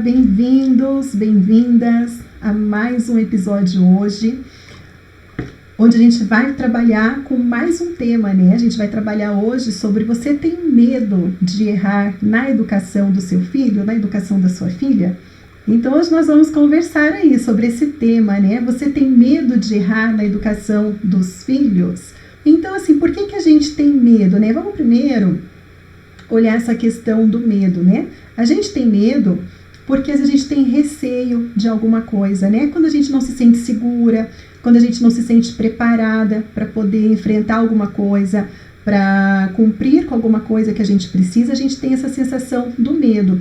Bem-vindos, bem-vindas a mais um episódio hoje, onde a gente vai trabalhar com mais um tema, né? A gente vai trabalhar hoje sobre você tem medo de errar na educação do seu filho, na educação da sua filha? Então hoje nós vamos conversar aí sobre esse tema, né? Você tem medo de errar na educação dos filhos? Então assim, por que a gente tem medo, né? Vamos primeiro olhar essa questão do medo, né? A gente tem medo porque às vezes a gente tem receio de alguma coisa, né? Quando a gente não se sente segura, quando a gente não se sente preparada para poder enfrentar alguma coisa, para cumprir com alguma coisa que a gente precisa, a gente tem essa sensação do medo.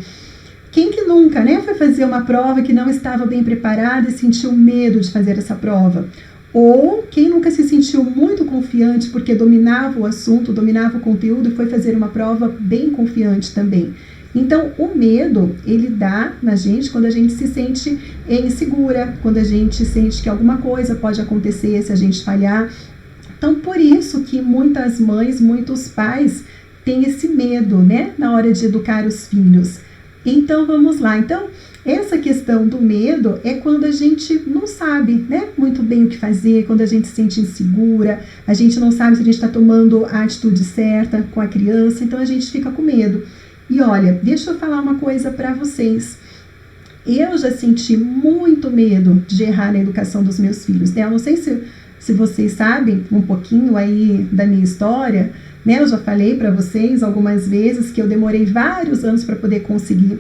Quem que nunca, né, foi fazer uma prova que não estava bem preparada e sentiu medo de fazer essa prova? Ou quem nunca se sentiu muito confiante porque dominava o assunto, dominava o conteúdo e foi fazer uma prova bem confiante também? Então, o medo, ele dá na gente quando a gente se sente insegura, quando a gente sente que alguma coisa pode acontecer se a gente falhar. Então, por isso que muitas mães, muitos pais têm esse medo, né, na hora de educar os filhos. Então, vamos lá. Então, essa questão do medo é quando a gente não sabe, né, muito bem o que fazer, quando a gente se sente insegura, a gente não sabe se a gente está tomando a atitude certa com a criança, então a gente fica com medo. E olha, deixa eu falar uma coisa para vocês. Eu já senti muito medo de errar na educação dos meus filhos, né? Eu não sei se vocês sabem um pouquinho aí da minha história, né? Eu já falei para vocês algumas vezes que eu demorei vários anos para poder conseguir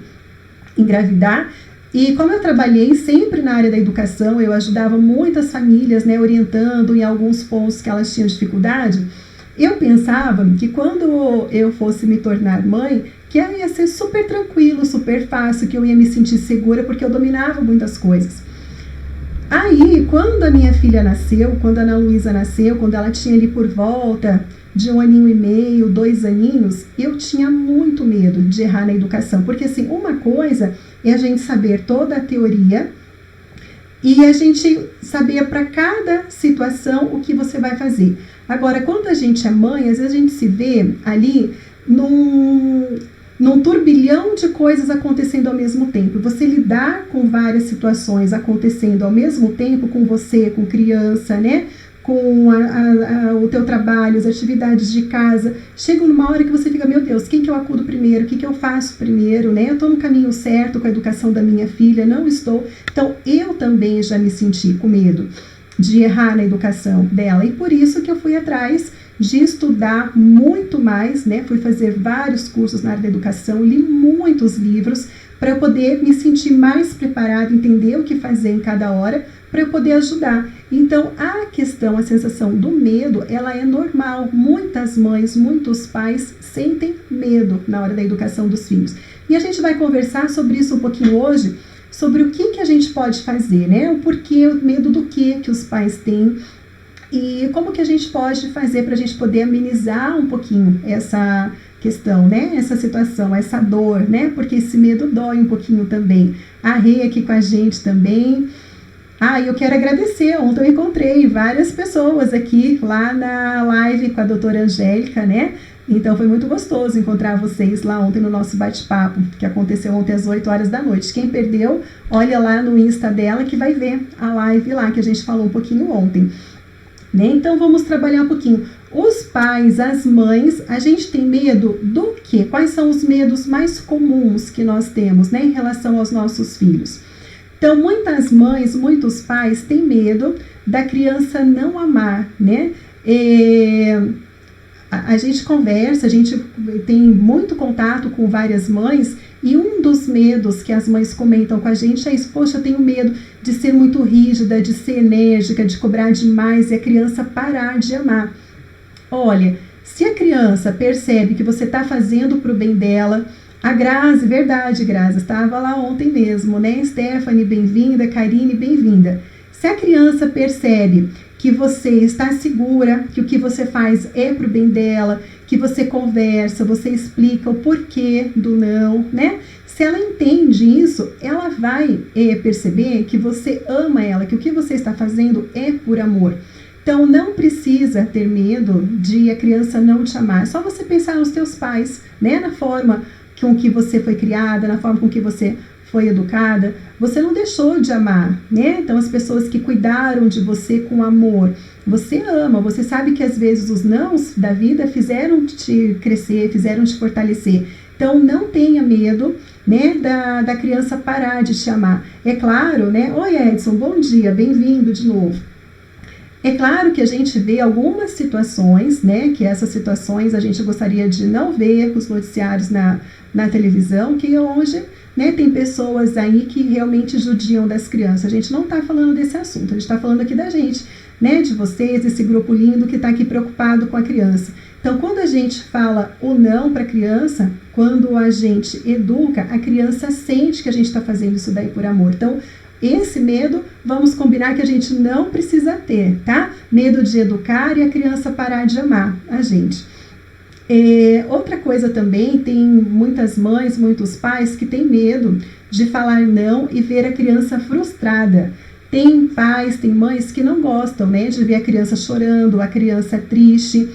engravidar. E como eu trabalhei sempre na área da educação, eu ajudava muitas famílias, né, orientando em alguns pontos que elas tinham dificuldade. Eu pensava que quando eu fosse me tornar mãe, que ia ser super tranquilo, super fácil, que eu ia me sentir segura porque eu dominava muitas coisas. Aí, quando a minha filha nasceu, quando a Ana Luísa nasceu, quando ela tinha ali por volta de 1 aninho e meio, 2 aninhos, eu tinha muito medo de errar na educação. Porque assim, uma coisa é a gente saber toda a teoria e a gente saber para cada situação o que você vai fazer. Agora, quando a gente é mãe, às vezes a gente se vê ali num turbilhão de coisas acontecendo ao mesmo tempo. Você lidar com várias situações acontecendo ao mesmo tempo com você, com criança, né? Com o teu trabalho, as atividades de casa. Chega numa hora que você fica, meu Deus, quem que eu acudo primeiro? O que eu faço primeiro? Né? Eu estou no caminho certo com a educação da minha filha? Não estou. Então, eu também já me senti com medo de errar na educação dela. E por isso que eu fui atrás de estudar muito mais, né? Fui fazer vários cursos na área da educação, li muitos livros para eu poder me sentir mais preparada, entender o que fazer em cada hora, para eu poder ajudar. Então, a questão, a sensação do medo, ela é normal. Muitas mães, muitos pais sentem medo na hora da educação dos filhos. E a gente vai conversar sobre isso um pouquinho hoje, sobre o que a gente pode fazer, né? O porquê, o medo do que os pais têm e como que a gente pode fazer para a gente poder amenizar um pouquinho essa questão, né? Essa situação, essa dor, né? Porque esse medo dói um pouquinho também. A Rê aqui com a gente também. Eu quero agradecer. Ontem eu encontrei várias pessoas aqui lá na live com a doutora Angélica, né? Então foi muito gostoso encontrar vocês lá ontem no nosso bate-papo, que aconteceu ontem às 8 horas da noite. Quem perdeu, olha lá no Insta dela que vai ver a live lá que a gente falou um pouquinho ontem. Né? Então vamos trabalhar um pouquinho. Os pais, as mães, a gente tem medo do quê? Quais são os medos mais comuns que nós temos, né, em relação aos nossos filhos? Então, muitas mães, muitos pais têm medo da criança não amar, né? A gente conversa, a gente tem muito contato com várias mães e um dos medos que as mães comentam com a gente é isso: poxa, eu tenho medo de ser muito rígida, de ser enérgica, de cobrar demais e a criança parar de amar. Olha, se a criança percebe que você está fazendo para o bem dela, a Grazi, verdade, Grazi, estava lá ontem mesmo, né? Stephanie, bem-vinda, Karine, bem-vinda. Se a criança percebe que você está segura, que o que você faz é para o bem dela, que você conversa, você explica o porquê do não, né? Se ela entende isso, ela vai perceber que você ama ela, que o que você está fazendo é por amor. Então, não precisa ter medo de a criança não te amar. É só você pensar nos teus pais, né? Na forma com que você foi criada, na forma com que você foi educada, você não deixou de amar, né? Então, as pessoas que cuidaram de você com amor, você ama, você sabe que às vezes os nãos da vida fizeram te crescer, fizeram te fortalecer. Então, não tenha medo, né, da criança parar de te amar. É claro, né? Oi, Edson, bom dia, bem-vindo de novo. É claro que a gente vê algumas situações, né, que essas situações a gente gostaria de não ver os noticiários na televisão, que hoje, né, tem pessoas aí que realmente judiam das crianças. A gente não está falando desse assunto, a gente está falando aqui da gente, né, de vocês, esse grupo lindo que está aqui preocupado com a criança. Então, quando a gente fala o não para a criança, quando a gente educa, a criança sente que a gente está fazendo isso daí por amor. Então, esse medo, vamos combinar que a gente não precisa ter, tá? Medo de educar e a criança parar de amar a gente. Outra coisa também, tem muitas mães, muitos pais que têm medo de falar não e ver a criança frustrada. Tem pais, tem mães que não gostam, né, de ver a criança chorando, a criança triste.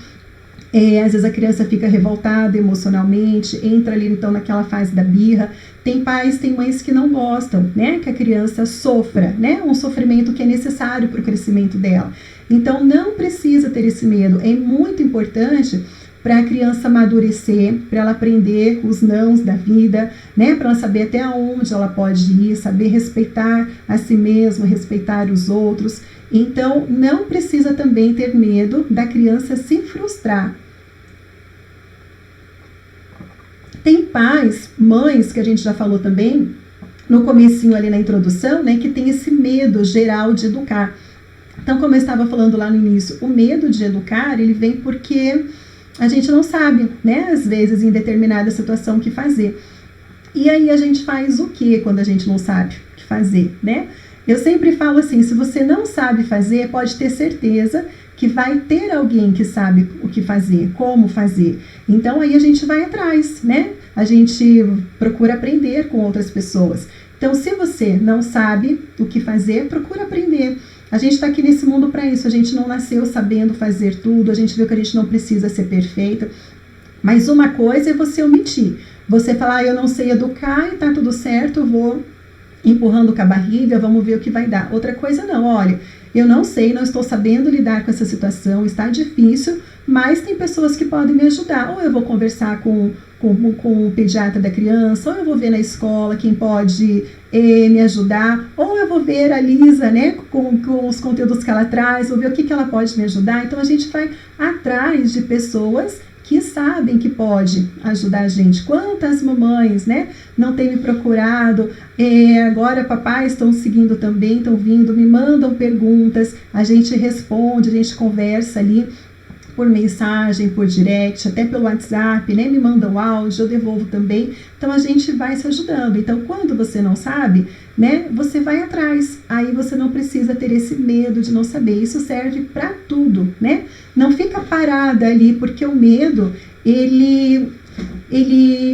Às vezes a criança fica revoltada emocionalmente, entra ali então naquela fase da birra. Tem pais, tem mães que não gostam, né, que a criança sofra, né, um sofrimento que é necessário para o crescimento dela. Então não precisa ter esse medo, é muito importante para a criança amadurecer, para ela aprender os nãos da vida, né, para ela saber até onde ela pode ir, saber respeitar a si mesma, respeitar os outros. Então, não precisa também ter medo da criança se frustrar. Tem pais, mães, que a gente já falou também, no comecinho ali na introdução, né, que tem esse medo geral de educar. Então, como eu estava falando lá no início, o medo de educar, ele vem porque a gente não sabe, né, às vezes, em determinada situação, o que fazer. E aí a gente faz o que quando a gente não sabe o que fazer, né? Eu sempre falo assim, se você não sabe fazer, pode ter certeza que vai ter alguém que sabe o que fazer, como fazer. Então, aí a gente vai atrás, né? A gente procura aprender com outras pessoas. Então, se você não sabe o que fazer, procura aprender. A gente está aqui nesse mundo para isso. A gente não nasceu sabendo fazer tudo, a gente viu que a gente não precisa ser perfeita. Mas uma coisa é você omitir. Você falar, eu não sei educar e tá tudo certo, eu vou empurrando com a barriga, vamos ver o que vai dar. Outra coisa não, olha, eu não sei, não estou sabendo lidar com essa situação, está difícil, mas tem pessoas que podem me ajudar. Ou eu vou conversar com o pediatra da criança, ou eu vou ver na escola quem pode me ajudar, ou eu vou ver a Lisa, né, com os conteúdos que ela traz, vou ver o que ela pode me ajudar. Então, a gente vai atrás de pessoas que sabem que pode ajudar a gente. Quantas mamães, né, não têm me procurado, agora papais estão seguindo também, estão vindo, me mandam perguntas, a gente responde, a gente conversa ali por mensagem, por direct, até pelo WhatsApp, né, me mandam áudio, eu devolvo também. Então, a gente vai se ajudando. Então, quando você não sabe, né, você vai atrás. Aí você não precisa ter esse medo de não saber. Isso serve para tudo, né? Não fica parada ali, porque o medo, ele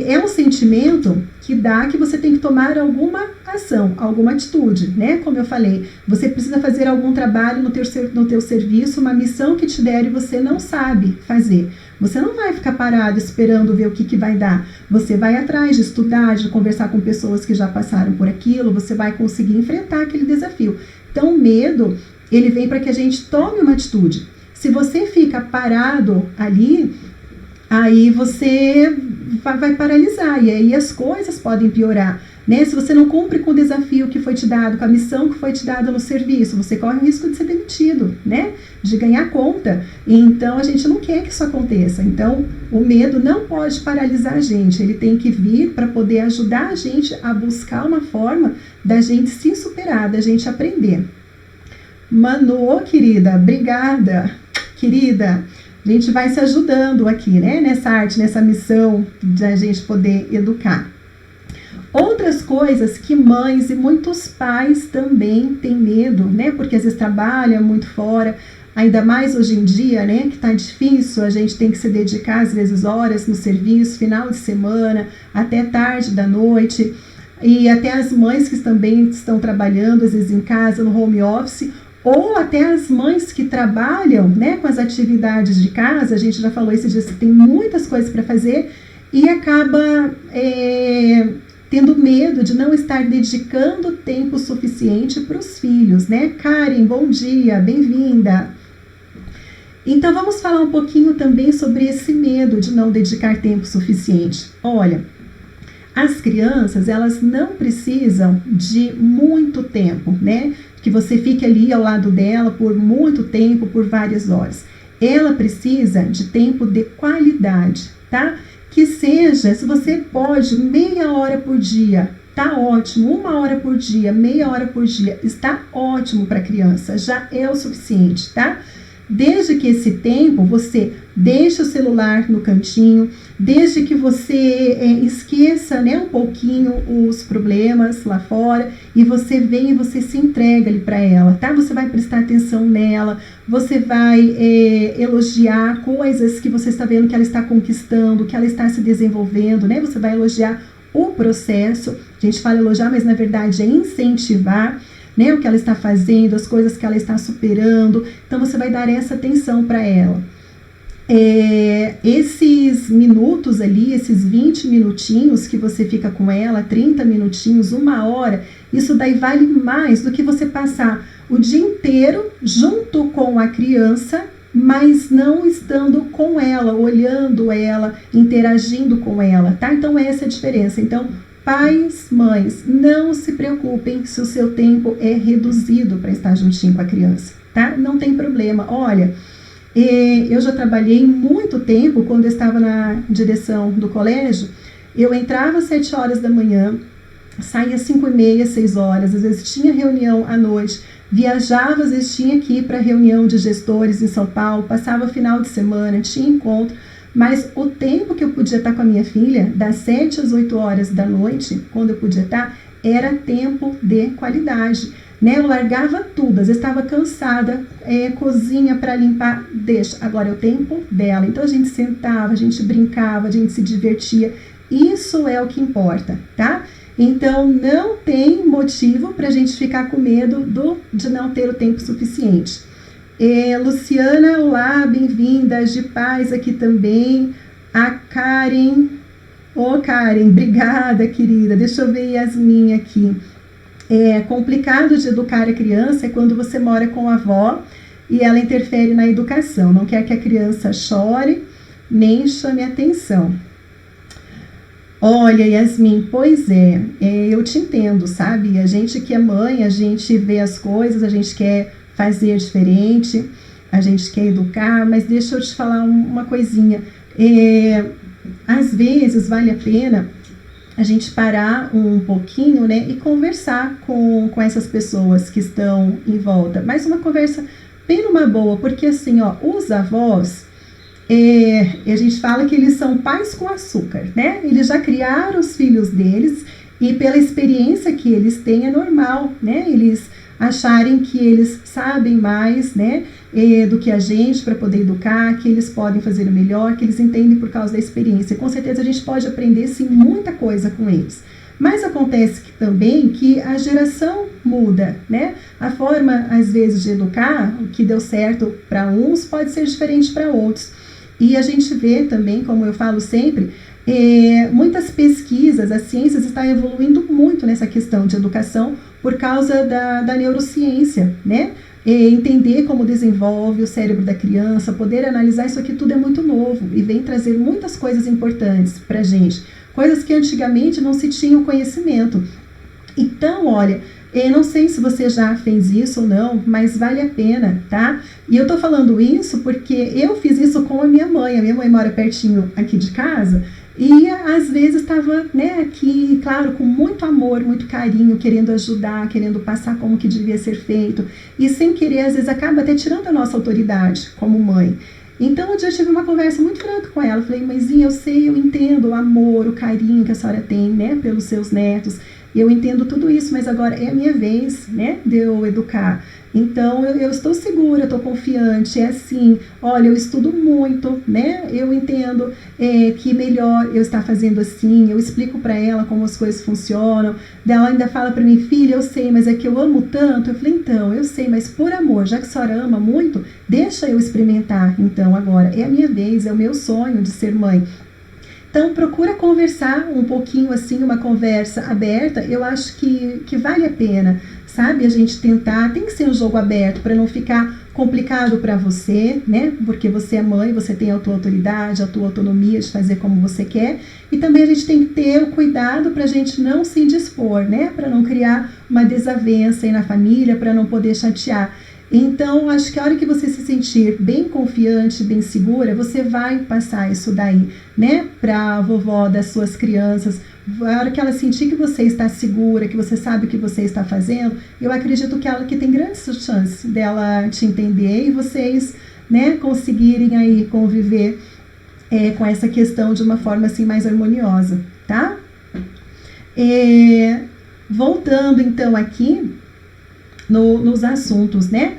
é um sentimento que dá que você tem que tomar alguma ação, alguma atitude, né? Como eu falei, você precisa fazer algum trabalho no teu serviço, uma missão que te der e você não sabe fazer. Você não vai ficar parado esperando ver o que vai dar. Você vai atrás de estudar, de conversar com pessoas que já passaram por aquilo, você vai conseguir enfrentar aquele desafio. Então, o medo, ele vem para que a gente tome uma atitude. Se você fica parado ali, aí você vai paralisar e aí as coisas podem piorar, né? Se você não cumpre com o desafio que foi te dado, com a missão que foi te dada no serviço, você corre o risco de ser demitido, né? De ganhar conta. Então, a gente não quer que isso aconteça. Então, o medo não pode paralisar a gente. Ele tem que vir para poder ajudar a gente a buscar uma forma da gente se superar, da gente aprender. Manu, querida, obrigada, querida. A gente vai se ajudando aqui, né? Nessa arte, nessa missão de a gente poder educar. Outras coisas que mães e muitos pais também têm medo, né? Porque às vezes trabalham muito fora, ainda mais hoje em dia, né? Que tá difícil, a gente tem que se dedicar às vezes horas no serviço, final de semana, até tarde da noite. E até as mães que também estão trabalhando, às vezes em casa, no home office, ou até as mães que trabalham, né, com as atividades de casa. A gente já falou esses dias que tem muitas coisas para fazer e acaba tendo medo de não estar dedicando tempo suficiente para os filhos, né? Karen, bom dia, bem-vinda. Então vamos falar um pouquinho também sobre esse medo de não dedicar tempo suficiente. Olha, as crianças, elas não precisam de muito tempo, né? Que você fique ali ao lado dela por muito tempo, por várias horas. Ela precisa de tempo de qualidade, tá? Que seja, se você pode, meia hora por dia, tá ótimo. 1 hora por dia, meia hora por dia, está ótimo para a criança, já é o suficiente, tá? Desde que esse tempo você deixe o celular no cantinho, desde que você esqueça, né, um pouquinho os problemas lá fora e você vem e você se entrega ali para ela, tá? Você vai prestar atenção nela, você vai elogiar coisas que você está vendo que ela está conquistando, que ela está se desenvolvendo, né? Você vai elogiar o processo, a gente fala elogiar, mas na verdade é incentivar, né, o que ela está fazendo, as coisas que ela está superando. Então você vai dar essa atenção para ela. Esses minutos ali, esses 20 minutinhos que você fica com ela, 30 minutinhos, 1 hora, isso daí vale mais do que você passar o dia inteiro junto com a criança, mas não estando com ela, olhando ela, interagindo com ela, tá? Então essa é a diferença. Então, pais, mães, não se preocupem se o seu tempo é reduzido para estar juntinho com a criança, tá? Não tem problema. Olha, eu já trabalhei muito tempo quando eu estava na direção do colégio. Eu entrava às 7 horas da manhã, saía às 5h30, 6 horas, às vezes tinha reunião à noite, viajava, às vezes tinha que ir para reunião de gestores em São Paulo, passava final de semana, tinha encontro. Mas o tempo que eu podia estar com a minha filha, das 7 às 8 horas da noite, quando eu podia estar, era tempo de qualidade, né? Eu largava tudo, às vezes estava cansada, cozinha para limpar, deixa, agora é o tempo dela. Então a gente sentava, a gente brincava, a gente se divertia, isso é o que importa, tá? Então não tem motivo para a gente ficar com medo de não ter o tempo suficiente. Luciana, olá, bem-vinda, de paz aqui também. A Karen, Karen, obrigada, querida. Deixa eu ver Yasmin aqui. Complicado de educar a criança é quando você mora com a avó e ela interfere na educação, não quer que a criança chore nem chame atenção. Olha, Yasmin, pois eu te entendo, sabe? A gente que é mãe, a gente vê as coisas, a gente quer fazer diferente, a gente quer educar, mas deixa eu te falar uma coisinha. Às vezes vale a pena a gente parar um pouquinho, né, e conversar com essas pessoas que estão em volta, mas uma conversa bem numa boa, porque assim, os avós, a gente fala que eles são pais com açúcar, né? Eles já criaram os filhos deles e pela experiência que eles têm é normal, né? Eles acharem que eles sabem mais, né, do que a gente para poder educar, que eles podem fazer o melhor, que eles entendem por causa da experiência. Com certeza a gente pode aprender sim muita coisa com eles. Mas acontece também que a geração muda, né? A forma, às vezes, de educar, o que deu certo para uns pode ser diferente para outros. E a gente vê também, como eu falo sempre, muitas pesquisas, a ciência está evoluindo muito nessa questão de educação por causa da neurociência, né? Entender como desenvolve o cérebro da criança, poder analisar isso aqui tudo é muito novo e vem trazer muitas coisas importantes para a gente, coisas que antigamente não se tinham conhecimento. Então, olha, não sei se você já fez isso ou não, mas vale a pena, tá? E eu tô falando isso porque eu fiz isso com a minha mãe mora pertinho aqui de casa, e às vezes estava, né, aqui, claro, com muito amor, muito carinho, querendo ajudar, querendo passar como que devia ser feito, e sem querer, às vezes acaba até tirando a nossa autoridade como mãe. Então, um dia eu tive uma conversa muito franca com ela, falei, mãezinha, eu sei, eu entendo o amor, o carinho que a senhora tem, né, pelos seus netos, eu entendo tudo isso, mas agora é a minha vez, né, de eu educar. Então, eu estou segura, estou confiante, é assim, olha, eu estudo muito, né, eu entendo que melhor eu estar fazendo assim, eu explico para ela como as coisas funcionam, ela ainda fala para mim, filha, eu sei, mas é que eu amo tanto, eu falei, então, eu sei, mas por amor, já que a senhora ama muito, deixa eu experimentar, então, agora, é a minha vez, é o meu sonho de ser mãe. Então, procura conversar um pouquinho assim, uma conversa aberta. Eu acho que vale a pena, sabe? A gente tentar, tem que ser um jogo aberto para não ficar complicado para você, né? Porque você é mãe, você tem a tua autoridade, a tua autonomia de fazer como você quer. E também a gente tem que ter o cuidado para a gente não se indispor, né? Para não criar uma desavença aí na família, para não poder chatear. Então, acho que a hora que você se sentir bem confiante, bem segura, você vai passar isso daí, né, para a vovó das suas crianças. A hora que ela sentir que você está segura, que você sabe o que você está fazendo, eu acredito que tem grandes chances dela te entender e vocês, né, conseguirem aí conviver com essa questão de uma forma assim mais harmoniosa, tá? Voltando então aqui nos assuntos, né?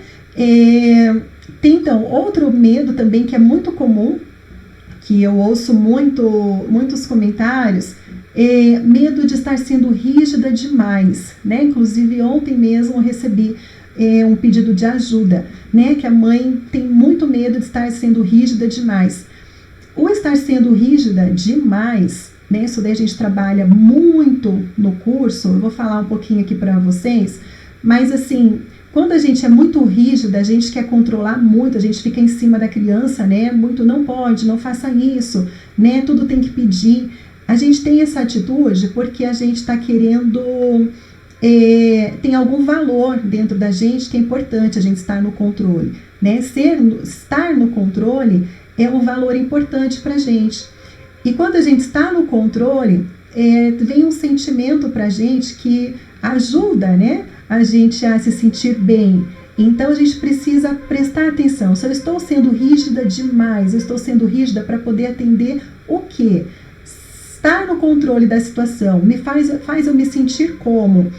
Tem então outro medo também que é muito comum, que eu ouço muitos comentários, medo de estar sendo rígida demais, né? Inclusive ontem mesmo eu recebi um pedido de ajuda, né? Que a mãe tem muito medo de estar sendo rígida demais. O estar sendo rígida demais, né? Isso daí a gente trabalha muito no curso, eu vou falar um pouquinho aqui para vocês. Mas assim, quando a gente é muito rígida, a gente quer controlar muito, a gente fica em cima da criança, né? Muito, não pode, não faça isso, né? Tudo tem que pedir. A gente tem essa atitude porque a gente está querendo, tem algum valor dentro da gente que é importante a gente estar no controle, né? Estar no controle é um valor importante para a gente. E quando a gente está no controle, vem um sentimento para a gente que ajuda, né, a gente a se sentir bem. Então a gente precisa prestar atenção. Se eu estou sendo rígida demais, eu estou sendo rígida para poder atender o quê? Estar no controle da situação faz eu me sentir como?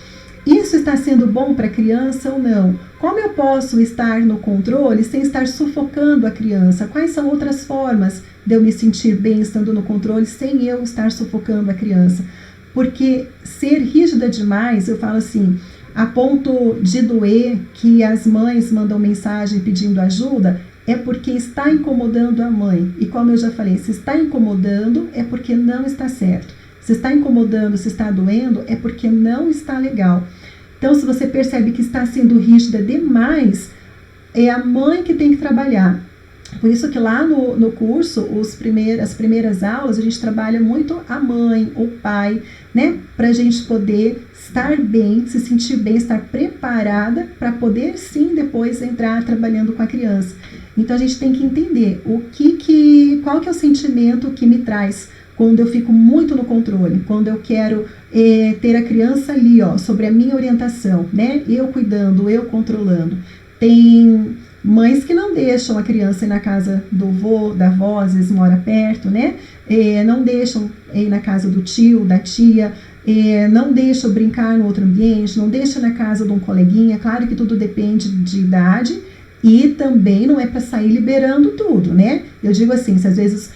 Isso está sendo bom para a criança ou não? Como eu posso estar no controle sem estar sufocando a criança? Quais são outras formas de eu me sentir bem estando no controle sem eu estar sufocando a criança? Porque ser rígida demais, eu falo assim, a ponto de doer, que as mães mandam mensagem pedindo ajuda, é porque está incomodando a mãe. E como eu já falei, se está incomodando, é porque não está certo. Se está incomodando, se está doendo, é porque não está legal. Então, se você percebe que está sendo rígida demais, é a mãe que tem que trabalhar. Por isso que lá no curso, as primeiras aulas, a gente trabalha muito a mãe, o pai, né? Para a gente poder estar bem, se sentir bem, estar preparada para poder sim depois entrar trabalhando com a criança. Então a gente tem que entender qual que é o sentimento que me traz quando eu fico muito no controle, quando eu quero ter a criança ali, ó, sobre a minha orientação, né? Eu cuidando, eu controlando. Tem mães que não deixam a criança ir na casa do avô, da avó, às vezes mora perto, né? Não deixam ir na casa do tio, da tia, não deixam brincar no outro ambiente, não deixam na casa de um coleguinha. Claro que tudo depende de idade e também não é para sair liberando tudo, né? Eu digo assim, se às vezes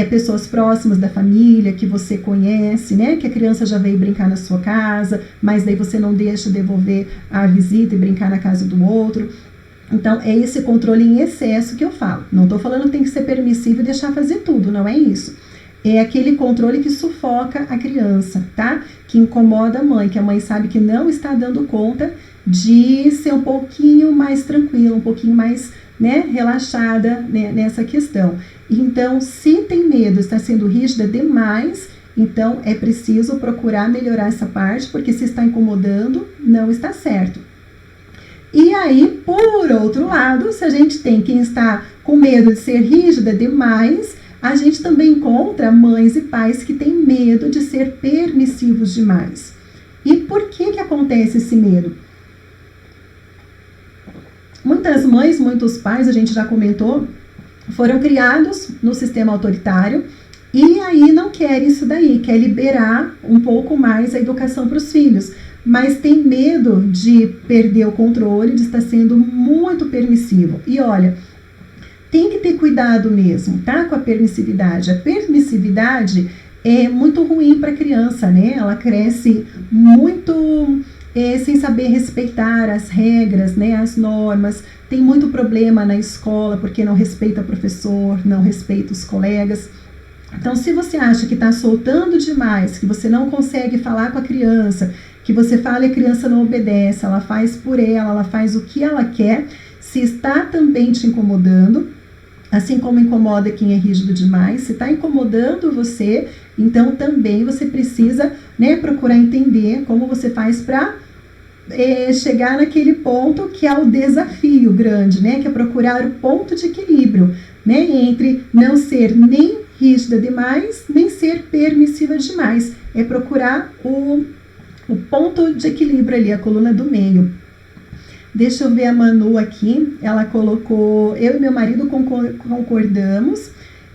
pessoas próximas da família que você conhece, né? Que a criança já veio brincar na sua casa, mas daí você não deixa devolver a visita e brincar na casa do outro. Então, é esse controle em excesso que eu falo. Não estou falando que tem que ser permissivo e deixar fazer tudo, não é isso. É aquele controle que sufoca a criança, tá? Que incomoda a mãe, que a mãe sabe que não está dando conta de ser um pouquinho mais tranquila, um pouquinho mais, né, relaxada, né, nessa questão. Então, se tem medo, está sendo rígida demais, então é preciso procurar melhorar essa parte, porque se está incomodando, não está certo. E aí, por outro lado, se a gente tem quem está com medo de ser rígida demais, a gente também encontra mães e pais que têm medo de ser permissivos demais. E por que acontece esse medo? Muitas mães, muitos pais, a gente já comentou, foram criados no sistema autoritário e aí não querem isso daí, quer liberar um pouco mais a educação para os filhos. Mas tem medo de perder o controle, de estar sendo muito permissivo. E olha, tem que ter cuidado mesmo, tá? Com a permissividade. A permissividade é muito ruim para a criança, né? Ela cresce muito sem saber respeitar as regras, né? As normas. Tem muito problema na escola porque não respeita o professor, não respeita os colegas. Então, se você acha que está soltando demais, que você não consegue falar com a criança, que você fala e a criança não obedece, ela faz por ela faz o que ela quer, se está também te incomodando, assim como incomoda quem é rígido demais, se está incomodando você, então também você precisa, né, procurar entender como você faz para chegar naquele ponto que é o desafio grande, né, que é procurar o ponto de equilíbrio, né, entre não ser nem rígida demais, nem ser permissiva demais. É procurar o ponto de equilíbrio ali, a coluna do meio. Deixa eu ver a Manu aqui. Ela colocou: eu e meu marido concordamos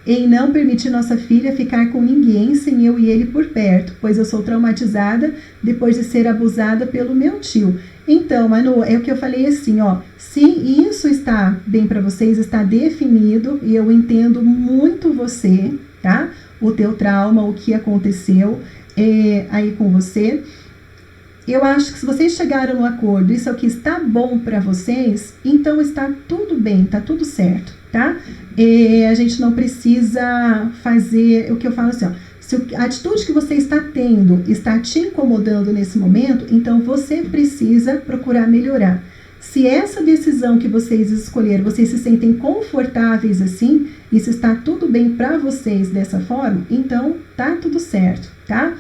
em não permitir nossa filha ficar com ninguém sem eu e ele por perto, pois eu sou traumatizada depois de ser abusada pelo meu tio. Então, Manu, é o que eu falei assim, ó, se isso está bem para vocês, está definido, e eu entendo muito você, tá? O teu trauma, o que aconteceu aí com você. Eu acho que se vocês chegaram no acordo, isso é o que está bom para vocês, então está tudo bem, está tudo certo, tá? A gente não precisa fazer o que eu falo assim, ó, se a atitude que você está tendo está te incomodando nesse momento, então você precisa procurar melhorar. Se essa decisão que vocês escolheram, vocês se sentem confortáveis assim, e se está tudo bem para vocês dessa forma, então tá tudo certo, tá?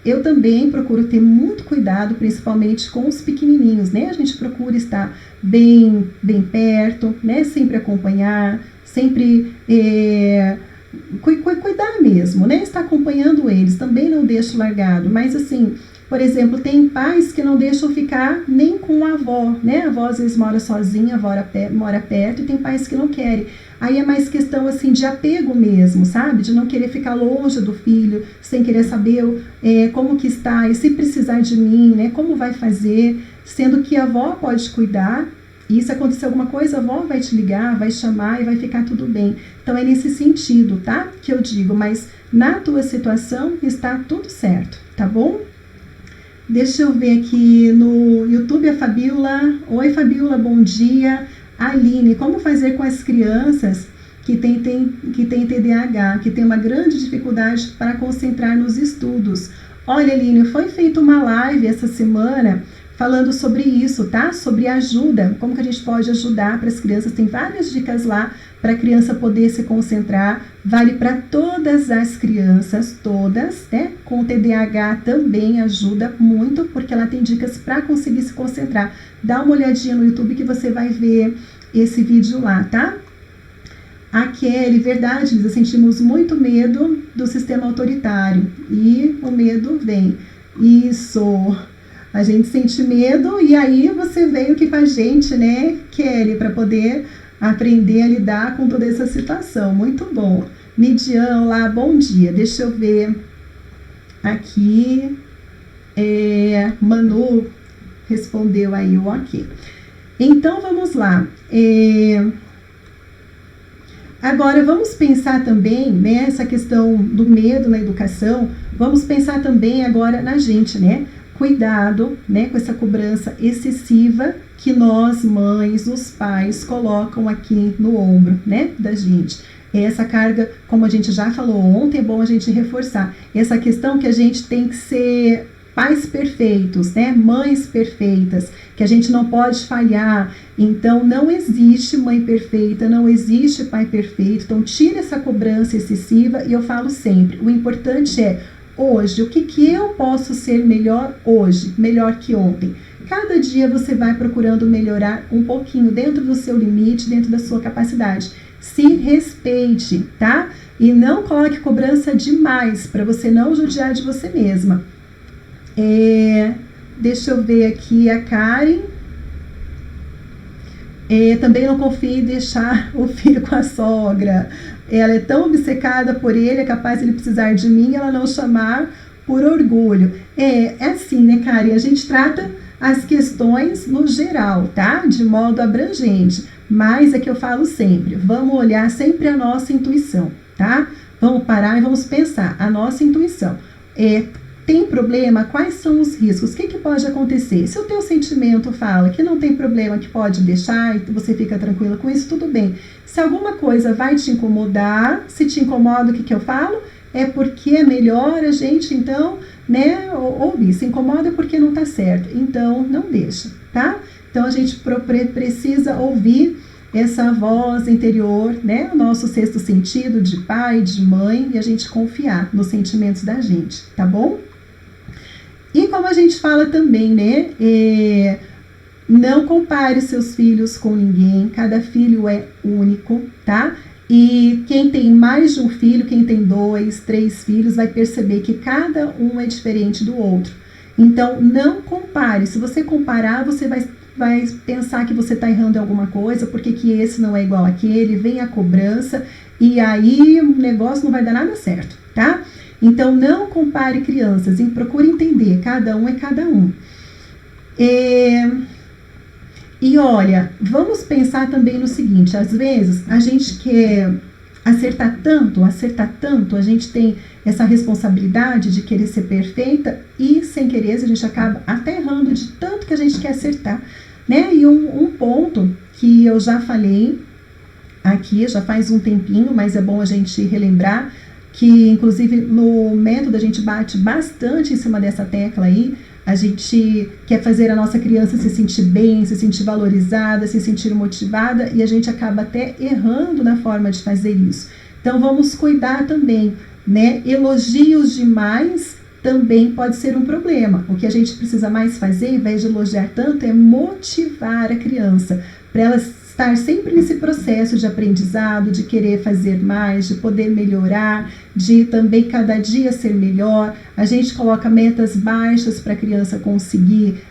Eu também procuro ter muito cuidado, principalmente com os pequenininhos, né? A gente procura estar bem perto, né? Sempre acompanhar, sempre cuidar mesmo, né? Estar acompanhando eles, também não deixo largado. Mas assim, por exemplo, tem pais que não deixam ficar nem com a avó, né? A avó às vezes mora sozinha, a avó mora perto, e tem pais que não querem. Aí é mais questão assim de apego mesmo, sabe? De não querer ficar longe do filho, sem querer saber como que está, e se precisar de mim, né? Como vai fazer, sendo que a avó pode cuidar, e se acontecer alguma coisa, a avó vai te ligar, vai chamar e vai ficar tudo bem. Então é nesse sentido, tá? Que eu digo, mas na tua situação está tudo certo, tá bom? Deixa eu ver aqui no YouTube a Fabiola. Oi, Fabiola, bom dia. Aline, como fazer com as crianças que têm TDAH, que tem uma grande dificuldade para concentrar nos estudos? Olha, Aline, foi feita uma live essa semana falando sobre isso, tá? Sobre ajuda, como que a gente pode ajudar para as crianças. Tem várias dicas lá para a criança poder se concentrar. Vale para todas as crianças, todas, né? Com TDAH também ajuda muito, porque ela tem dicas para conseguir se concentrar. Dá uma olhadinha no YouTube que você vai ver esse vídeo lá, tá? A Kelly, verdade, Lisa, sentimos muito medo do sistema autoritário e o medo vem. Isso, a gente sente medo e aí você veio aqui com a gente, né, Kelly, para poder aprender a lidar com toda essa situação. Muito bom. Midian lá, bom dia. Deixa eu ver aqui. Manu respondeu aí o ok. Então, vamos lá. Agora, vamos pensar também, né, essa questão do medo na educação, vamos pensar também agora na gente, né? Cuidado, né, com essa cobrança excessiva que nós, mães, os pais, colocam aqui no ombro, né, da gente. Essa carga, como a gente já falou ontem, é bom a gente reforçar. Essa questão que a gente tem que ser pais perfeitos, né, mães perfeitas, que a gente não pode falhar. Então, não existe mãe perfeita, não existe pai perfeito. Então, tira essa cobrança excessiva e eu falo sempre, o importante é hoje, o que eu posso ser melhor hoje, melhor que ontem. Cada dia você vai procurando melhorar um pouquinho dentro do seu limite, dentro da sua capacidade. Se respeite, tá? E não coloque cobrança demais para você não judiar de você mesma. Deixa eu ver aqui a Karen. Também não confie em deixar o filho com a sogra. Ela é tão obcecada por ele, é capaz de ele precisar de mim e ela não chamar por orgulho. É assim, né, Karen? A gente trata as questões no geral, tá? De modo abrangente. Mas é que eu falo sempre, vamos olhar sempre a nossa intuição, tá? Vamos parar e vamos pensar, a nossa intuição. Tem problema? Quais são os riscos? O que pode acontecer? Se o teu sentimento fala que não tem problema, que pode deixar e você fica tranquila com isso, tudo bem. Se alguma coisa vai te incomodar, se te incomoda, o que eu falo? É porque é melhor a gente, então, né, ouvir. Se incomoda porque não tá certo. Então, não deixa, tá? Então, a gente precisa ouvir essa voz interior, né, o nosso sexto sentido de pai, de mãe, e a gente confiar nos sentimentos da gente, tá bom? E como a gente fala também, né, não compare seus filhos com ninguém, cada filho é único, tá? E quem tem mais de um filho, quem tem 2, 3 filhos, vai perceber que cada um é diferente do outro. Então, não compare. Se você comparar, você vai pensar que você está errando em alguma coisa, porque que esse não é igual àquele, vem a cobrança, e aí o negócio não vai dar nada certo, tá? Então, não compare crianças, e procure entender, cada um é cada um. E olha, vamos pensar também no seguinte, às vezes a gente quer acertar tanto, a gente tem essa responsabilidade de querer ser perfeita e sem querer a gente acaba até errando de tanto que a gente quer acertar, né? E um ponto que eu já falei aqui, já faz um tempinho, mas é bom a gente relembrar, que inclusive no método a gente bate bastante em cima dessa tecla aí. A gente quer fazer a nossa criança se sentir bem, se sentir valorizada, se sentir motivada, e a gente acaba até errando na forma de fazer isso. Então vamos cuidar também, né? Elogios demais também pode ser um problema. O que a gente precisa mais fazer, ao invés de elogiar tanto, é motivar a criança, para ela estar sempre nesse processo de aprendizado, de querer fazer mais, de poder melhorar, de também cada dia ser melhor. A gente coloca metas baixas para a criança conseguir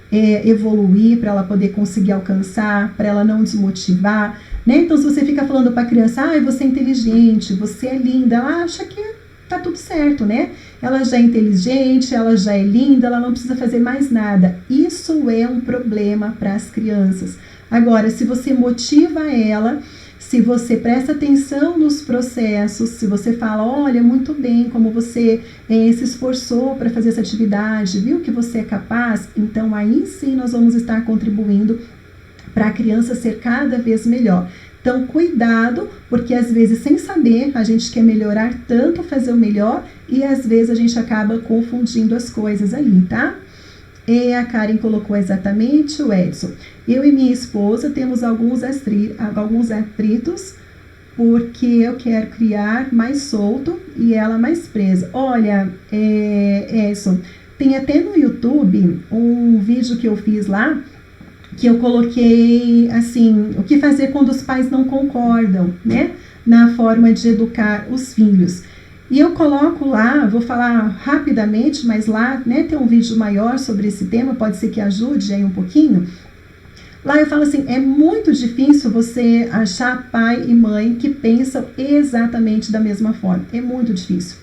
evoluir, para ela poder conseguir alcançar, para ela não desmotivar, né? Então, se você fica falando para a criança, você é inteligente, você é linda, ela acha que tá tudo certo, né? Ela já é inteligente, ela já é linda, ela não precisa fazer mais nada. Isso é um problema para as crianças. Agora, se você motiva ela, se você presta atenção nos processos, se você fala, olha, muito bem, como você se esforçou para fazer essa atividade, viu que você é capaz, então aí sim nós vamos estar contribuindo para a criança ser cada vez melhor. Então, cuidado, porque às vezes, sem saber, a gente quer melhorar tanto, fazer o melhor, e às vezes a gente acaba confundindo as coisas ali, tá? E a Karen colocou exatamente, o Edson. Eu e minha esposa temos alguns atritos, porque eu quero criar mais solto e ela mais presa. Olha, Edson, tem até no YouTube um vídeo que eu fiz lá, que eu coloquei, assim, o que fazer quando os pais não concordam, né? Na forma de educar os filhos. E eu coloco lá, vou falar rapidamente, mas lá, né, tem um vídeo maior sobre esse tema, pode ser que ajude aí um pouquinho. Lá eu falo assim, é muito difícil você achar pai e mãe que pensam exatamente da mesma forma. É muito difícil.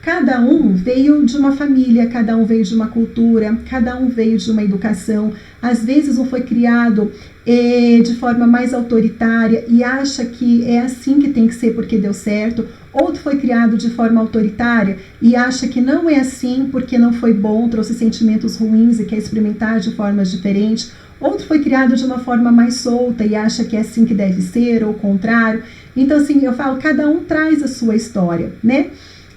Cada um veio de uma família, cada um veio de uma cultura, cada um veio de uma educação. Às vezes um foi criado de forma mais autoritária e acha que é assim que tem que ser porque deu certo. Outro foi criado de forma autoritária e acha que não é assim porque não foi bom, trouxe sentimentos ruins e quer experimentar de formas diferentes. Outro foi criado de uma forma mais solta e acha que é assim que deve ser, ou o contrário. Então, assim, eu falo, cada um traz a sua história, né?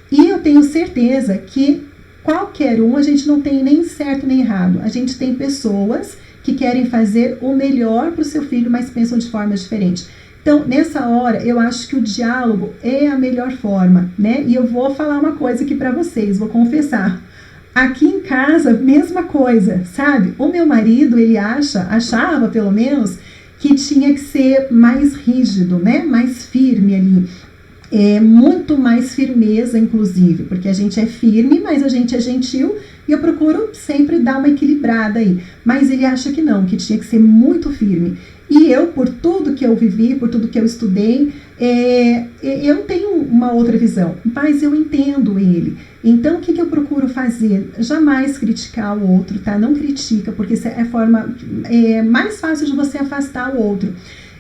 E eu tenho certeza que qualquer um, a gente não tem nem certo nem errado. A gente tem pessoas que querem fazer o melhor para o seu filho, mas pensam de forma diferente. Então, nessa hora, eu acho que o diálogo é a melhor forma, né? E eu vou falar uma coisa aqui para vocês, vou confessar. Aqui em casa, mesma coisa, sabe? O meu marido, ele achava pelo menos, que tinha que ser mais rígido, né? Mais firme ali. Muito mais firmeza, inclusive, porque a gente é firme, mas a gente é gentil, e eu procuro sempre dar uma equilibrada aí. Mas ele acha que não, que tinha que ser muito firme. E eu, por tudo que eu vivi, por tudo que eu estudei, eu tenho uma outra visão, mas eu entendo ele. Então, o que eu procuro fazer? Jamais criticar o outro, tá? Não critica, porque essa é a forma mais fácil de você afastar o outro.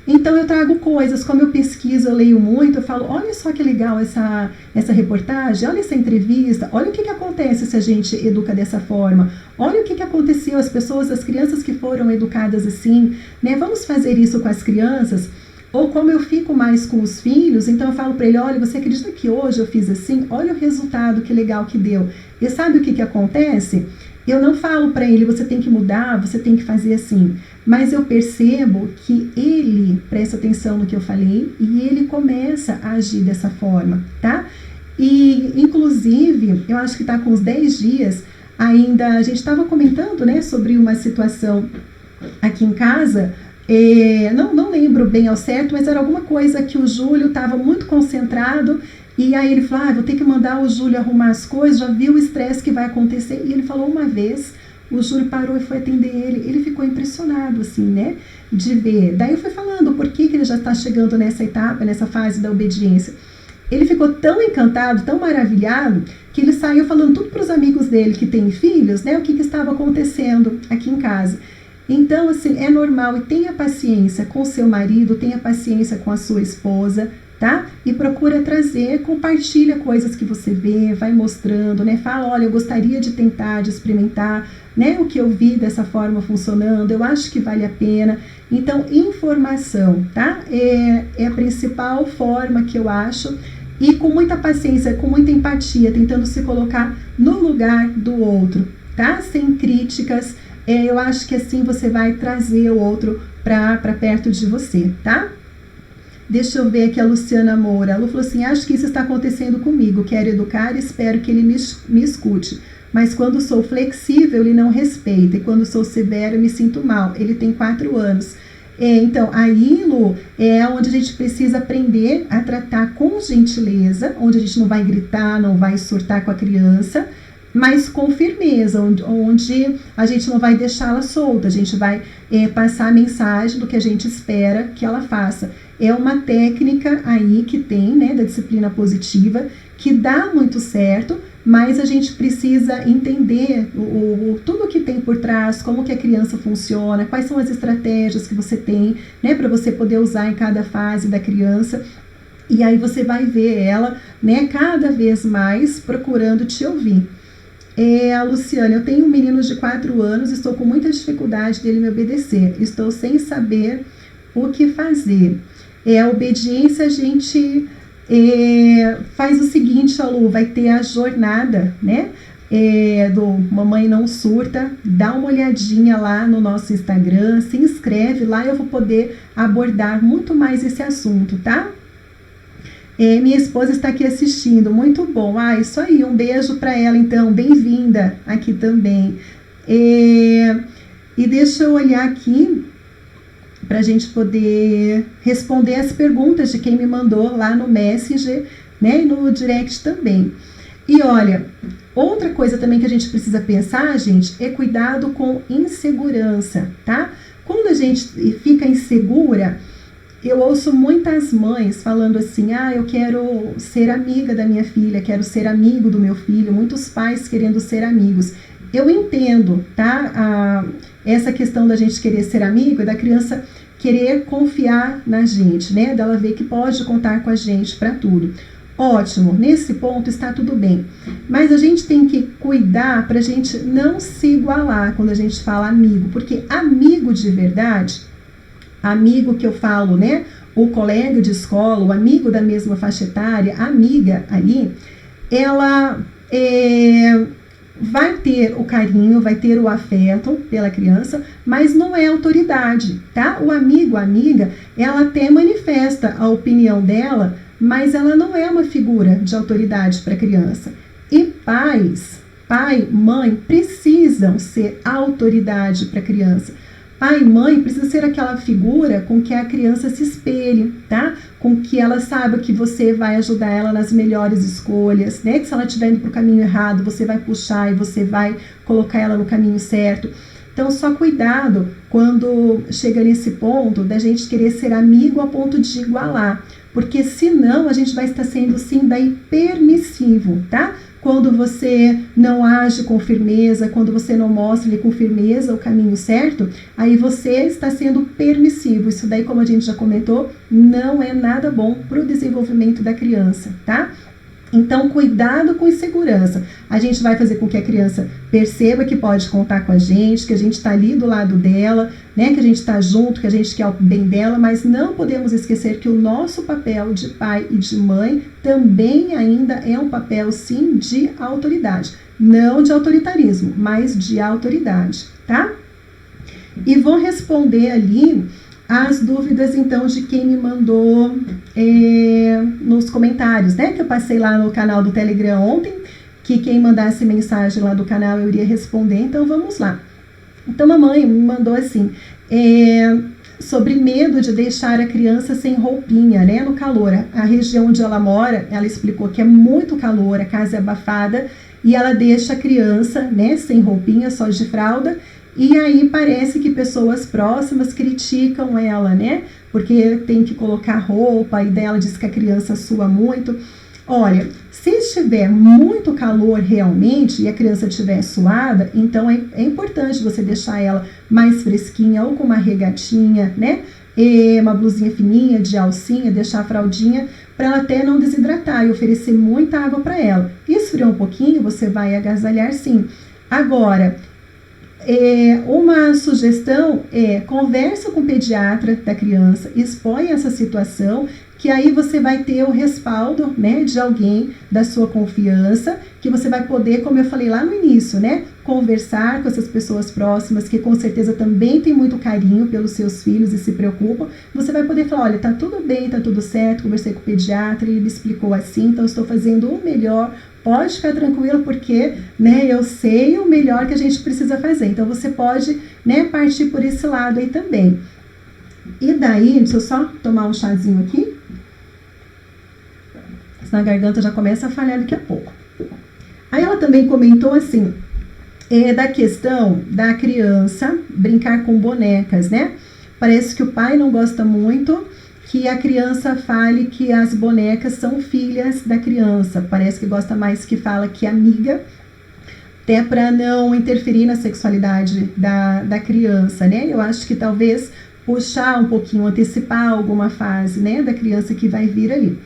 Então eu trago coisas, como eu pesquiso, eu leio muito, eu falo, olha só que legal essa reportagem, olha essa entrevista, olha o que acontece se a gente educa dessa forma, olha o que aconteceu, as pessoas, as crianças que foram educadas assim, né? Vamos fazer isso com as crianças. Ou como eu fico mais com os filhos, então eu falo para ele, olha, você acredita que hoje eu fiz assim? Olha o resultado, que legal que deu. E sabe o que acontece? Eu não falo para ele, você tem que mudar, você tem que fazer assim. Mas eu percebo que ele presta atenção no que eu falei e ele começa a agir dessa forma, tá? E, inclusive, eu acho que está com uns 10 dias, ainda a gente estava comentando, né, sobre uma situação aqui em casa. Não lembro bem ao certo, mas era alguma coisa que o Júlio estava muito concentrado. E aí ele falou, vou ter que mandar o Júlio arrumar as coisas, já viu o estresse que vai acontecer. E ele falou uma vez, o Júlio parou e foi atender ele ficou impressionado, assim, né, de ver. Daí eu fui falando por que ele já está chegando nessa etapa, nessa fase da obediência. Ele ficou tão encantado, tão maravilhado, que ele saiu falando tudo para os amigos dele que têm filhos, né, o que estava acontecendo aqui em casa. Então, assim, é normal, e tenha paciência com seu marido, tenha paciência com a sua esposa, tá? E procura trazer, compartilha coisas que você vê, vai mostrando, né? Fala, olha, eu gostaria de tentar, de experimentar, né? O que eu vi dessa forma funcionando, eu acho que vale a pena. Então, informação, tá? É a principal forma que eu acho, e com muita paciência, com muita empatia, tentando se colocar no lugar do outro, tá? Sem críticas. Eu acho que assim você vai trazer o outro para perto de você, tá? Deixa eu ver aqui a Luciana Moura. A Lu falou assim, acho que isso está acontecendo comigo. Quero educar e espero que ele me escute. Mas quando sou flexível, ele não respeita. E quando sou severa, me sinto mal. Ele tem 4 anos. Então, aí, Lu, é onde a gente precisa aprender a tratar com gentileza, onde a gente não vai gritar, não vai surtar com a criança, mas com firmeza, onde a gente não vai deixá-la solta, a gente vai passar a mensagem do que a gente espera que ela faça. É uma técnica aí que tem, né, da disciplina positiva, que dá muito certo, mas a gente precisa entender tudo que tem por trás, como que a criança funciona, quais são as estratégias que você tem, né, para você poder usar em cada fase da criança. E aí você vai ver ela, né, cada vez mais procurando te ouvir. A Luciana, eu tenho um menino de 4 anos, estou com muita dificuldade dele me obedecer, estou sem saber o que fazer. A obediência, a gente faz o seguinte, Lu, vai ter a jornada, né, do Mamãe Não Surta. Dá uma olhadinha lá no nosso Instagram, se inscreve lá, eu vou poder abordar muito mais esse assunto, tá? Minha esposa está aqui assistindo, muito bom. Isso aí, um beijo para ela, então, bem-vinda aqui também. E deixa eu olhar aqui para a gente poder responder as perguntas de quem me mandou lá no Messenger, né, e no direct também. E olha, outra coisa também que a gente precisa pensar, gente, é cuidado com insegurança, tá? Quando a gente fica insegura, eu ouço muitas mães falando assim, eu quero ser amiga da minha filha, quero ser amigo do meu filho, muitos pais querendo ser amigos. Eu entendo, tá? Essa questão da gente querer ser amigo, da criança querer confiar na gente, né? Dela ver que pode contar com a gente para tudo. Ótimo, nesse ponto está tudo bem. Mas a gente tem que cuidar para a gente não se igualar quando a gente fala amigo, porque amigo de verdade, amigo que eu falo, né, o colega de escola, o amigo da mesma faixa etária, a amiga ali, ela vai ter o carinho, vai ter o afeto pela criança, mas não é autoridade, tá? O amigo, a amiga, ela até manifesta a opinião dela, mas ela não é uma figura de autoridade para a criança. E pais, pai, mãe, precisam ser autoridade para a criança. Pai e mãe precisa ser aquela figura com que a criança se espelhe, tá? Com que ela saiba que você vai ajudar ela nas melhores escolhas, né? Que se ela estiver indo para o caminho errado, você vai puxar e você vai colocar ela no caminho certo. Então, só cuidado quando chega nesse ponto da gente querer ser amigo a ponto de igualar. Porque senão a gente vai estar sendo sim daí permissivo, tá? quando você não age com firmeza, quando você não mostra com firmeza o caminho certo, aí você está sendo permissivo. Isso daí, como a gente já comentou, não é nada bom para o desenvolvimento da criança, tá? Então, cuidado com insegurança. A gente vai fazer com que a criança perceba que pode contar com a gente, que a gente está ali do lado dela, né? Que a gente está junto, que a gente quer o bem dela, mas não podemos esquecer que o nosso papel de pai e de mãe também ainda é um papel, sim, de autoridade. Não de autoritarismo, mas de autoridade, tá? E vou responder ali as dúvidas, então, de quem me mandou nos comentários, né? Que eu passei lá no canal do Telegram ontem, que quem mandasse mensagem lá do canal eu iria responder. Então, vamos lá. Então, a mãe me mandou assim, sobre medo de deixar a criança sem roupinha, né? No calor. A região onde ela mora, ela explicou que é muito calor, a casa é abafada, e ela deixa a criança, né, sem roupinha, só de fralda. E aí parece que pessoas próximas criticam ela, né? Porque tem que colocar roupa, e dela diz que a criança sua muito. Olha, se estiver muito calor realmente e a criança estiver suada, então é importante você deixar ela mais fresquinha ou com uma regatinha, né? E uma blusinha fininha de alcinha, deixar a fraldinha para ela até não desidratar e oferecer muita água para ela. Esfriar um pouquinho, você vai agasalhar sim. Agora, uma sugestão conversa com o pediatra da criança, expõe essa situação, que aí você vai ter o respaldo, né, de alguém da sua confiança, que você vai poder, como eu falei lá no início, né, conversar com essas pessoas próximas, que com certeza também tem muito carinho pelos seus filhos e se preocupam. Você vai poder falar, olha, tá tudo bem, tá tudo certo, conversei com o pediatra, ele me explicou assim, então eu estou fazendo o melhor. Pode ficar tranquilo, porque, né, eu sei o melhor que a gente precisa fazer. Então, você pode, né, partir por esse lado aí também. E daí, deixa eu só tomar um chazinho aqui. Senão a garganta já começa a falhar daqui a pouco. Aí ela também comentou assim, da questão da criança brincar com bonecas, né? Parece que o pai não gosta muito que a criança fale que as bonecas são filhas da criança. Parece que gosta mais que fala que é amiga, até para não interferir na sexualidade da criança, né? Eu acho que talvez puxar um pouquinho, antecipar alguma fase, né, da criança que vai vir ali.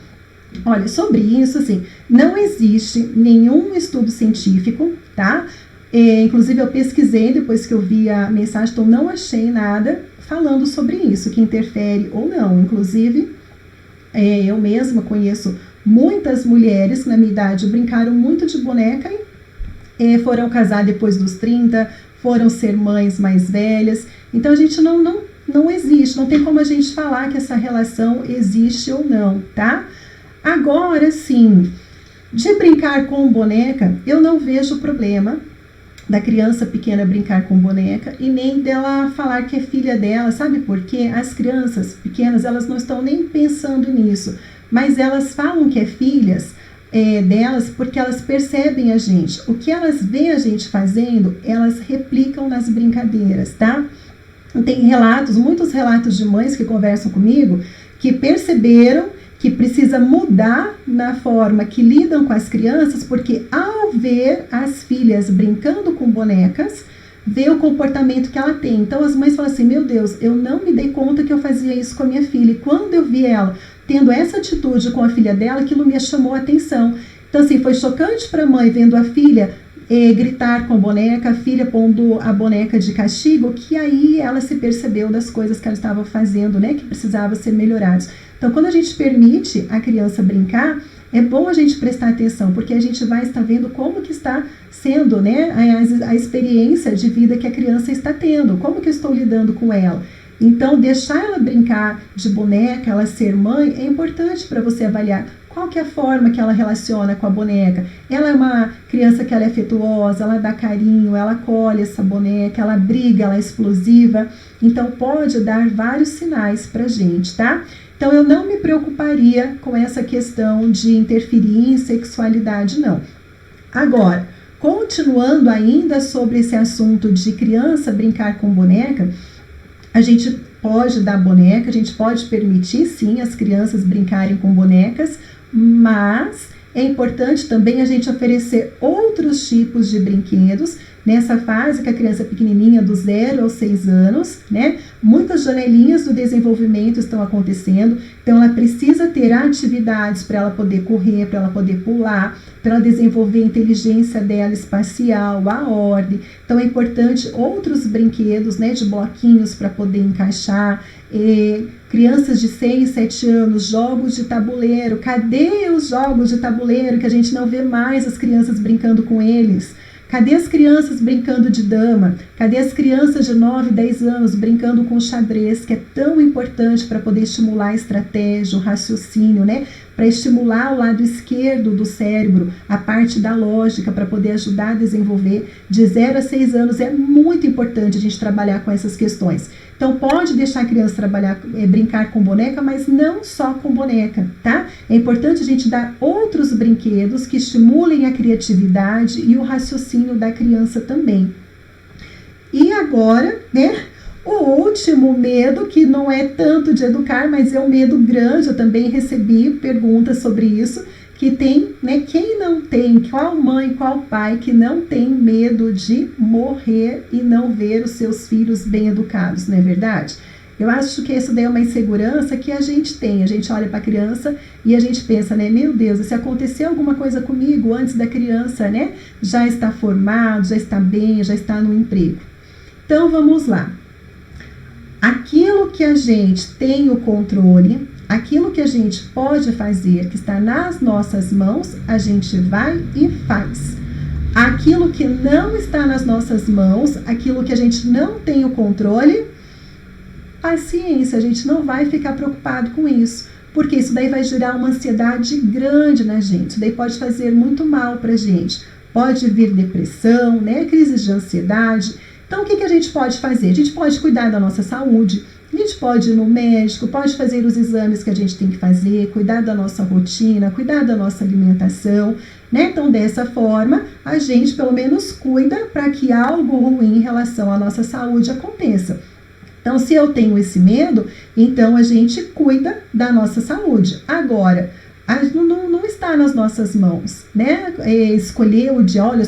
Olha, sobre isso, assim, não existe nenhum estudo científico, tá? Inclusive eu pesquisei depois que eu vi a mensagem, então não achei nada falando sobre isso, que interfere ou não. Inclusive, eu mesma conheço muitas mulheres que na minha idade brincaram muito de boneca e foram casar depois dos 30, foram ser mães mais velhas. Então a gente não existe, não tem como a gente falar que essa relação existe ou não, tá? Agora sim, de brincar com boneca, eu não vejo problema da criança pequena brincar com boneca e nem dela falar que é filha dela, sabe por quê? As crianças pequenas, elas não estão nem pensando nisso, mas elas falam que é filhas delas porque elas percebem a gente. O que elas veem a gente fazendo, elas replicam nas brincadeiras, tá? Tem relatos, muitos relatos de mães que conversam comigo, que perceberam que precisa mudar na forma que lidam com as crianças, porque ao ver as filhas brincando com bonecas, vê o comportamento que ela tem. Então as mães falam assim, meu Deus, eu não me dei conta que eu fazia isso com a minha filha. E quando eu vi ela tendo essa atitude com a filha dela, aquilo me chamou a atenção. Então assim, foi chocante para a mãe vendo a filha gritar com a boneca, a filha pondo a boneca de castigo, que aí ela se percebeu das coisas que ela estava fazendo, né, que precisavam ser melhoradas. Então, quando a gente permite a criança brincar, é bom a gente prestar atenção, porque a gente vai estar vendo como que está sendo, né, a experiência de vida que a criança está tendo, como que eu estou lidando com ela. Então, deixar ela brincar de boneca, ela ser mãe, é importante para você avaliar qual que é a forma que ela relaciona com a boneca. Ela é uma criança que ela é afetuosa, ela dá carinho, ela acolhe essa boneca, ela briga, ela é explosiva. Então, pode dar vários sinais pra gente, tá? Então, eu não me preocuparia com essa questão de interferir em sexualidade, não. Agora, continuando ainda sobre esse assunto de criança brincar com boneca, a gente pode dar boneca, a gente pode permitir sim as crianças brincarem com bonecas, mas É importante também a gente oferecer outros tipos de brinquedos nessa fase que a criança é pequenininha, do 0 aos 6 anos, né? Muitas janelinhas do desenvolvimento estão acontecendo, então ela precisa ter atividades para ela poder correr, para ela poder pular, para ela desenvolver a inteligência dela espacial, a ordem. Então é importante outros brinquedos, né, de bloquinhos para poder encaixar. Crianças de 6, 7 anos, jogos de tabuleiro. Cadê os jogos de tabuleiro que a gente não vê mais as crianças brincando com eles? Cadê as crianças brincando de dama? Cadê as crianças de 9, 10 anos brincando com xadrez, que é tão importante para poder estimular a estratégia, o raciocínio, né? Para estimular o lado esquerdo do cérebro, a parte da lógica, para poder ajudar a desenvolver. De 0 a 6 anos é muito importante a gente trabalhar com essas questões. Então pode deixar a criança brincar com boneca, mas não só com boneca, tá? É importante a gente dar outros brinquedos que estimulem a criatividade e o raciocínio da criança também. E agora, né? O último medo, que não é tanto de educar, mas é um medo grande, eu também recebi perguntas sobre isso, que tem, né, quem não tem, qual mãe, qual pai que não tem medo de morrer e não ver os seus filhos bem educados, não é verdade? Eu acho que isso daí é uma insegurança que a gente tem, a gente olha para a criança e a gente pensa, né, meu Deus, se acontecer alguma coisa comigo antes da criança, né, já está formado, já está bem, já está no emprego. Então vamos lá. Aquilo que a gente tem o controle, aquilo que a gente pode fazer, que está nas nossas mãos, a gente vai e faz. Aquilo que não está nas nossas mãos, aquilo que a gente não tem o controle, paciência, a gente não vai ficar preocupado com isso, porque isso daí vai gerar uma ansiedade grande na gente, isso daí pode fazer muito mal para a gente. Pode vir depressão, né, crises de ansiedade. Então, o que a gente pode fazer? A gente pode cuidar da nossa saúde, a gente pode ir no médico, pode fazer os exames que a gente tem que fazer, cuidar da nossa rotina, cuidar da nossa alimentação, né? Então, dessa forma, a gente pelo menos cuida para que algo ruim em relação à nossa saúde aconteça. Então, se eu tenho esse medo, então a gente cuida da nossa saúde. Agora, não está nas nossas mãos, né? Escolher o dia, olha,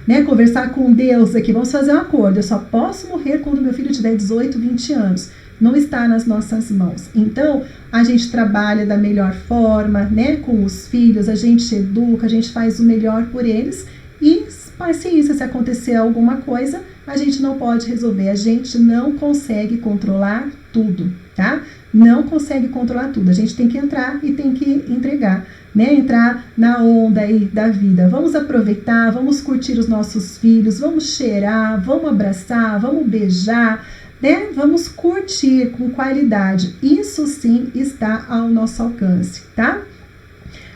né? Conversar com Deus aqui, vamos fazer um acordo, eu só posso morrer quando meu filho tiver 18, 20 anos. Não está nas nossas mãos. Então, a gente trabalha da melhor forma, né? Com os filhos, a gente educa, a gente faz o melhor por eles e, paciência, se acontecer alguma coisa, a gente não pode resolver, a gente não consegue controlar tudo, tá? Não consegue controlar tudo, a gente tem que entrar e tem que entregar, né? Entrar na onda aí da vida. Vamos aproveitar, vamos curtir os nossos filhos, vamos cheirar, vamos abraçar, vamos beijar, né? Vamos curtir com qualidade. Isso sim está ao nosso alcance, tá?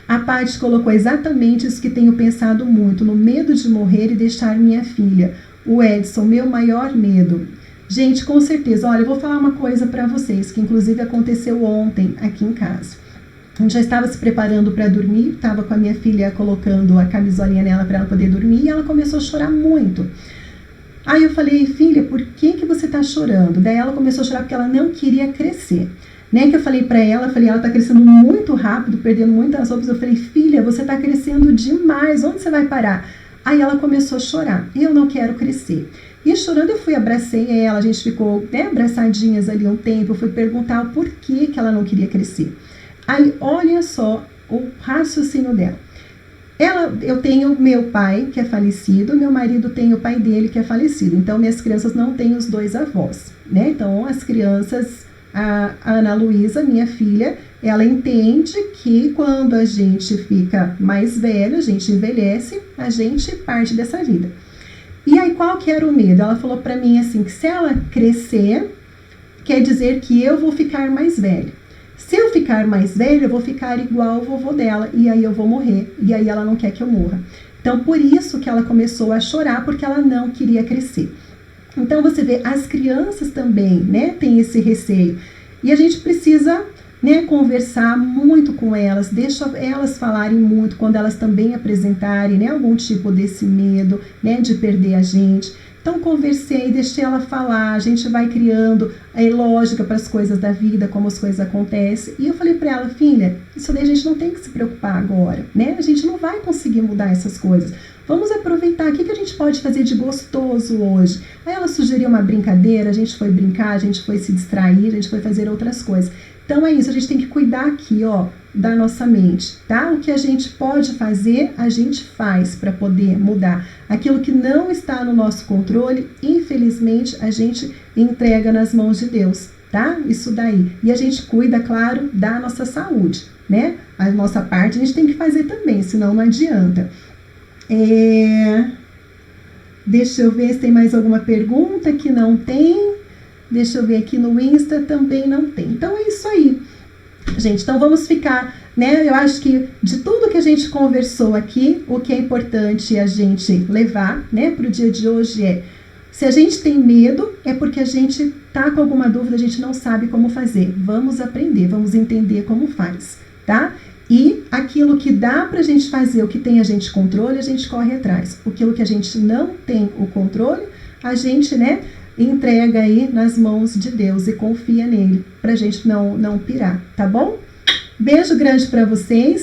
A Paty colocou exatamente isso que tenho pensado muito, no medo de morrer e deixar minha filha. O Edson, meu maior medo. Gente, com certeza, olha, eu vou falar uma coisa para vocês, que inclusive aconteceu ontem aqui em casa. A gente já estava se preparando para dormir, estava com a minha filha colocando a camisolinha nela para ela poder dormir e ela começou a chorar muito. Aí eu falei, filha, por que você está chorando? Daí ela começou a chorar porque ela não queria crescer. Né, que eu falei para ela, ela tá crescendo muito rápido, perdendo muitas roupas. Eu falei, filha, você tá crescendo demais, onde você vai parar? Aí ela começou a chorar, eu não quero crescer. E chorando eu fui, abracei ela, a gente ficou, né, abraçadinhas ali um tempo, eu fui perguntar o porquê que ela não queria crescer. Aí olha só o raciocínio dela. Eu tenho meu pai que é falecido, meu marido tem o pai dele que é falecido, então minhas crianças não têm os dois avós, né? Então as crianças... A Ana Luísa, minha filha, ela entende que quando a gente fica mais velho, a gente envelhece, a gente parte dessa vida. E aí, qual que era o medo? Ela falou para mim assim, que se ela crescer, quer dizer que eu vou ficar mais velha. Se eu ficar mais velha, eu vou ficar igual ao vovô dela, e aí eu vou morrer, e aí ela não quer que eu morra. Então, por isso que ela começou a chorar, porque ela não queria crescer. Então, você vê, as crianças também, né, têm esse receio. E a gente precisa, né, conversar muito com elas, deixa elas falarem muito quando elas também apresentarem, né, algum tipo desse medo, né, de perder a gente. Então conversei, deixei ela falar, a gente vai criando lógica para as coisas da vida, como as coisas acontecem. E eu falei para ela, filha, isso daí a gente não tem que se preocupar agora, né? A gente não vai conseguir mudar essas coisas. Vamos aproveitar, o que a gente pode fazer de gostoso hoje? Aí ela sugeriu uma brincadeira, a gente foi brincar, a gente foi se distrair, a gente foi fazer outras coisas. Então é isso, a gente tem que cuidar aqui, ó, da nossa mente, tá? O que a gente pode fazer, a gente faz para poder mudar. Aquilo que não está no nosso controle, infelizmente, a gente entrega nas mãos de Deus, tá? Isso daí. E a gente cuida, claro, da nossa saúde, né? A nossa parte a gente tem que fazer também, senão não adianta. Deixa eu ver se tem mais alguma pergunta que não tem. Deixa eu ver aqui no Insta, também não tem. Então é isso aí, gente. Então vamos ficar, né? Eu acho que de tudo que a gente conversou aqui, o que é importante a gente levar, né, para o dia de hoje se a gente tem medo, é porque a gente tá com alguma dúvida, a gente não sabe como fazer. Vamos aprender, vamos entender como faz, tá? E aquilo que dá pra gente fazer, o que tem a gente controle, a gente corre atrás. Aquilo que a gente não tem o controle, a gente, né, entrega aí nas mãos de Deus e confia nele, pra gente não pirar, tá bom? Beijo grande pra vocês.